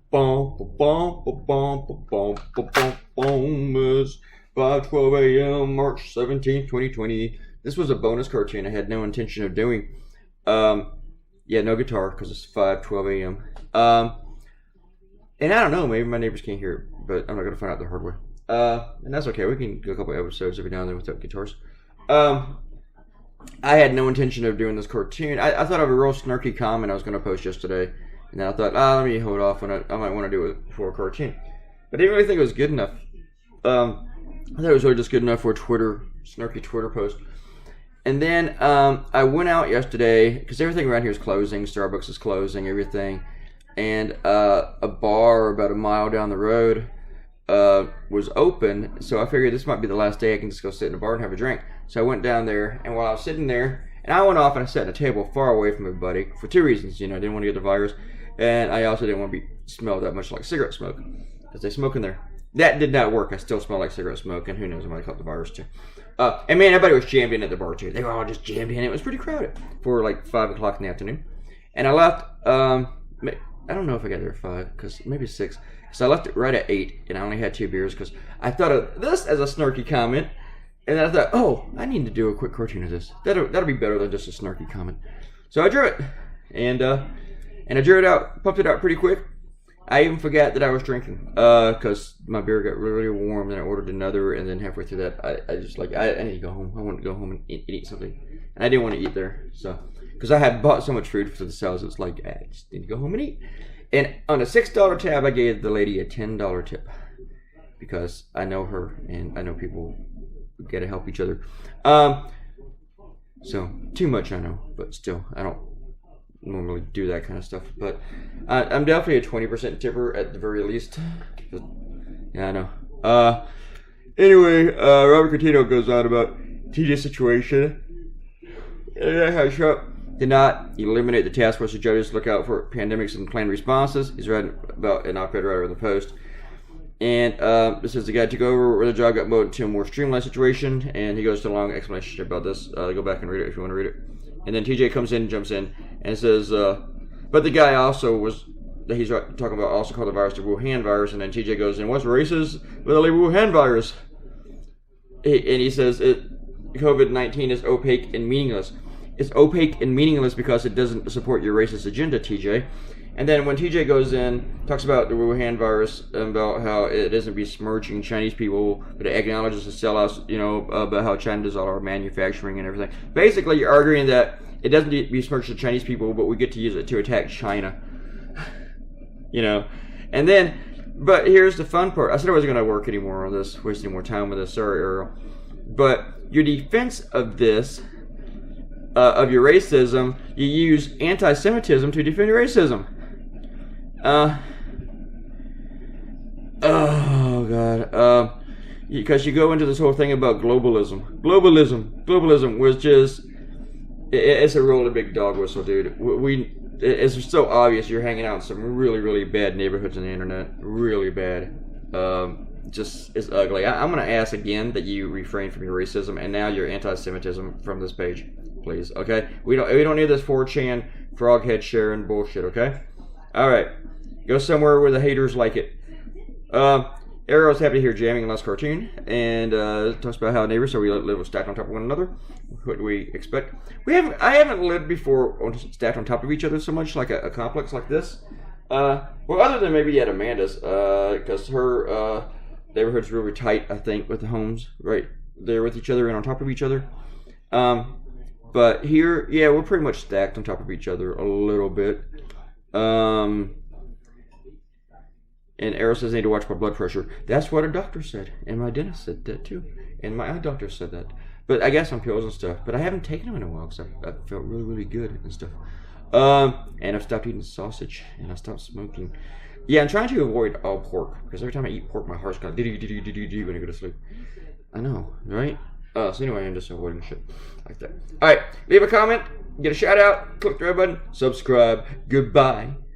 It's 5:12 a.m. March 17th, 2020. This was a bonus cartoon I had no intention of doing. Yeah, no guitar because it's 5:12 a.m. And I don't know, maybe my neighbors can't hear it, but I'm not going to find out the hard way. And that's okay. We can do a couple episodes every now and then without guitars. I had no intention of doing this cartoon. I thought of a real snarky comment I was going to post yesterday. And then I thought, let me hold off on it. I might want to do it for a cartoon. But I didn't really think it was good enough. I thought it was really just good enough for a snarky Twitter post. And then I went out yesterday, because everything around here is closing. Starbucks is closing, everything. And a bar about a mile down the road was open. So I figured this might be the last day I can just go sit in a bar and have a drink. So I went down there, and while I was sitting there, and I went off and I sat at a table far away from everybody for two reasons. I didn't want to get the virus, and I also didn't want to smell that much like cigarette smoke, because they smoke in there. That did not work. I still smell like cigarette smoke, and who knows, I might have caught the virus too. And man, everybody was jammed in at the bar too. They were all just jammed in. It was pretty crowded for like 5 o'clock in the afternoon. And I left, I don't know if I got there at 5, because maybe 6. So I left it right at 8, and I only had 2 beers, because I thought of this as a snarky comment. And then I thought, I need to do a quick cartoon of this. That'll be better than just a snarky comment. So I drew it, and I drew it out, pumped it out pretty quick. I even forgot that I was drinking, because my beer got really warm, and I ordered another, and then halfway through that, I just I need to go home. I wanted to go home and eat something, and I didn't want to eat there, so because I had bought so much food for the sales, it's like I just need to go home and eat. And on a $6 tab, I gave the lady a $10 tip, because I know her, and I know people got to help each other. So too much I know, but still I don't normally do that kind of stuff. But I'm definitely a 20% tipper at the very least. But, yeah, I know. Anyway, Robert Coutinho goes on about TJ's situation. How Trump did not eliminate the task force of judges to look out for pandemics and planned responses. He's read about an op-ed writer in the Post. And this is the guy took over where the job got moved to a more streamlined situation, and he goes to a long explanation about this. Go back and read it if you want to read it. And then TJ jumps in, and says, but the guy also he's talking about also called the virus the Wuhan virus, and then TJ goes, and what's racist with the Wuhan virus? And he says, COVID-19 is opaque and meaningless. It's opaque and meaningless because it doesn't support your racist agenda, TJ. And then when TJ goes in, talks about the Wuhan virus, about how it isn't besmirching Chinese people, but it acknowledges the sellouts, about how China does all our manufacturing and everything. Basically, you're arguing that it doesn't besmirch the Chinese people, but we get to use it to attack China. And then, but here's the fun part. I said I wasn't going to work anymore on this, waste any more time with this. Sorry, Earl. But your defense of this, of your racism, you use anti-Semitism to defend your racism. Oh God. Because you go into this whole thing about globalism. Globalism was just, it's a really big dog whistle, dude. It's so obvious you're hanging out in some really, really bad neighborhoods on the internet. Really bad. Just, it's ugly. I'm going to ask again that you refrain from your racism and now your anti-Semitism from this page, please. Okay? We don't need this 4chan froghead sharing bullshit. Okay? All right. Go somewhere where the haters like it. Arrow's happy to hear jamming and less cartoon, and talks about how neighbors we live stacked on top of one another. What do we expect? I haven't lived before stacked on top of each other so much, like a complex like this. Well, other than maybe at Amanda's, because her neighborhood's really tight, I think, with the homes right there with each other and on top of each other. But here, yeah, we're pretty much stacked on top of each other a little bit. And Arrow says I need to watch my blood pressure. That's what a doctor said. And my dentist said that too. And my eye doctor said that. But I got some pills and stuff. But I haven't taken them in a while because I felt really, really good and stuff. And I've stopped eating sausage. And I stopped smoking. Yeah, I'm trying to avoid all pork. Because every time I eat pork, my heart's going to when I go to sleep. I know, right? So anyway, I'm just avoiding shit like that. Alright, leave a comment. Get a shout out. Click the red button. Subscribe. Goodbye.